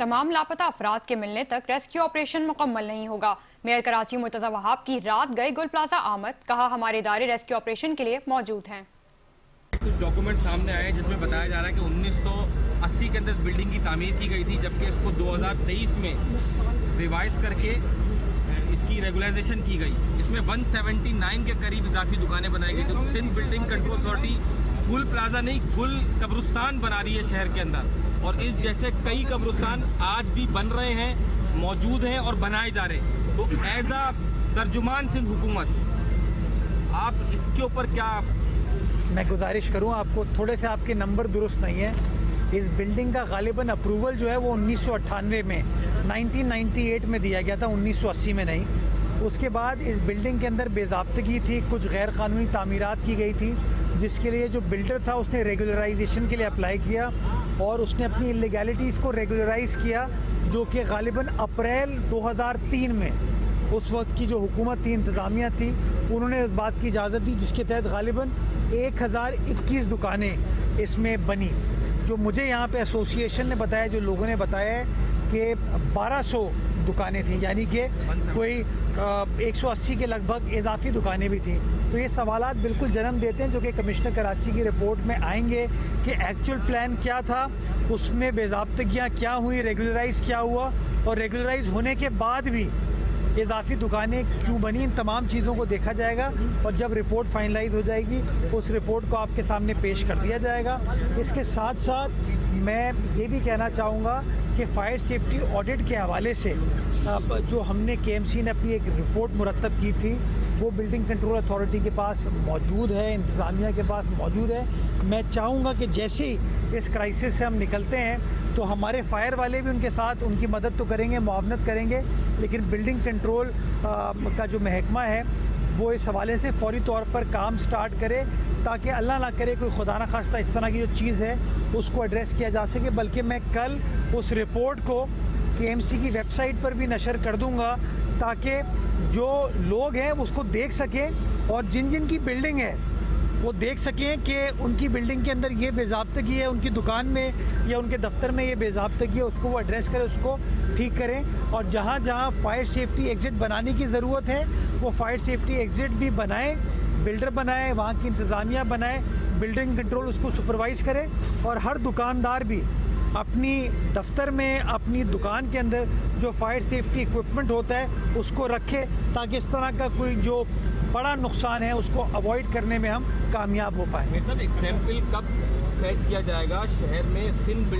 तमाम लापता अफराद के मिलने तक रेस्क्यू ऑपरेशन मुकम्मल नहीं होगा। मेयर कराची मुर्तजा वहाब की रात गए गुल प्लाजा आमद, कहा हमारे इदारे रेस्क्यू ऑपरेशन के लिए मौजूद हैं। कुछ डॉक्यूमेंट सामने आए हैं जिसमें बताया जा रहा है कि 1980 के अंदर बिल्डिंग की तामीर की गई थी, जबकि इसको 2023 में रिवाइज करके इसकी रेगुलाइजेशन की गई। इसमें 179 के करीब इजाफी दुकानें बनाई गई। तो सिंध बिल्डिंग कंट्रोल अथॉरिटी गुल प्लाजा नहीं, गुल कब्रिस्तान बना रही है शहर के अंदर, और इस जैसे कई कब्रिस्तान आज भी बन रहे हैं, मौजूद हैं और बनाए जा रहे हैं। तो एज आ तर्जुमान सिंध हुकूमत, आप इसके ऊपर क्या? मैं गुजारिश करूं, आपको थोड़े से आपके नंबर दुरुस्त नहीं है। इस बिल्डिंग का गालिबन अप्रूवल जो है वो 1998 में 1998 में दिया गया था, 1980 में नहीं। उसके बाद इस बिल्डिंग के अंदर बेज़ाब्तगी थी, कुछ गैर कानूनी तामीरात की गई थी, जिसके लिए जो बिल्डर था उसने रेगुलराइजेशन के लिए अप्लाई किया और उसने अपनी इलीगैलिटीज़ को रेगुलराइज़ किया, जो कि गालिबन अप्रैल 2003 में उस वक्त की जो हुकूमत थी, इंतज़ामिया थी, उन्होंने इस बात की इजाज़त दी, जिसके तहत गालिबन 1021 दुकानें इसमें बनी। जो मुझे यहाँ पे एसोसिएशन ने बताया, जो लोगों ने बताया है कि 1200 दुकानें थी, यानी कि कोई 180 के लगभग इजाफी दुकानें भी थी। तो ये सवालात बिल्कुल जन्म देते हैं, जो कि कमिश्नर कराची की रिपोर्ट में आएंगे कि एक्चुअल प्लान क्या था, उसमें बेज़ाब्तगियाँ क्या हुई, रेगुलराइज़ क्या हुआ, और रेगुलराइज़ होने के बाद भी इजाफी दुकानें क्यों बनी। इन तमाम चीज़ों को देखा जाएगा और जब रिपोर्ट फाइनलाइज हो जाएगी उस रिपोर्ट को आपके सामने पेश कर दिया जाएगा। इसके साथ साथ मैं ये भी कहना चाहूँगा कि फायर सेफ्टी ऑडिट के हवाले से जो हमने KMC ने अपनी एक रिपोर्ट मुरतब की थी, वो बिल्डिंग कंट्रोल अथॉरिटी के पास मौजूद है, इंतज़ामिया के पास मौजूद है। मैं चाहूँगा कि जैसे ही इस क्राइसिस से हम निकलते हैं तो हमारे फायर वाले भी उनके साथ उनकी मदद तो करेंगे, मुआवनत करेंगे, लेकिन बिल्डिंग कंट्रोल का जो महकमा है वो इस हवाले से फौरी तौर पर काम स्टार्ट करे, ताकि अल्लाह ना करे कोई खुदा ना खास्ता इस तरह की जो चीज़ है उसको एड्रेस किया जा सके। बल्कि मैं कल उस रिपोर्ट को KMC की वेबसाइट पर भी नशर कर दूंगा, ताकि जो लोग हैं उसको देख सकें और जिन जिन की बिल्डिंग है वो देख सकें कि उनकी बिल्डिंग के अंदर ये बेज़ाब्तगी है, उनकी दुकान में या उनके दफ्तर में ये बेज़ाब्तगी है, उसको वो एड्रेस करें, उसको ठीक करें। और जहाँ जहाँ फायर सेफ्टी एग्ज़िट बनाने की ज़रूरत है वो फायर सेफ्टी एग्ज़िट भी बनाएं, बिल्डर बनाए, वहाँ की इंतज़ामिया बनाए, बिल्डिंग कंट्रोल उसको सुपरवाइज़ करे, और हर दुकानदार भी अपनी दफ्तर में, अपनी दुकान के अंदर जो फायर सेफ्टी इक्विपमेंट होता है उसको रखे, ताकि इस तरह का कोई जो बड़ा नुकसान है उसको अवॉइड करने में हम कामयाब हो पाए। मतलब एग्जाम्पल कब सेट किया जाएगा शहर में सिंध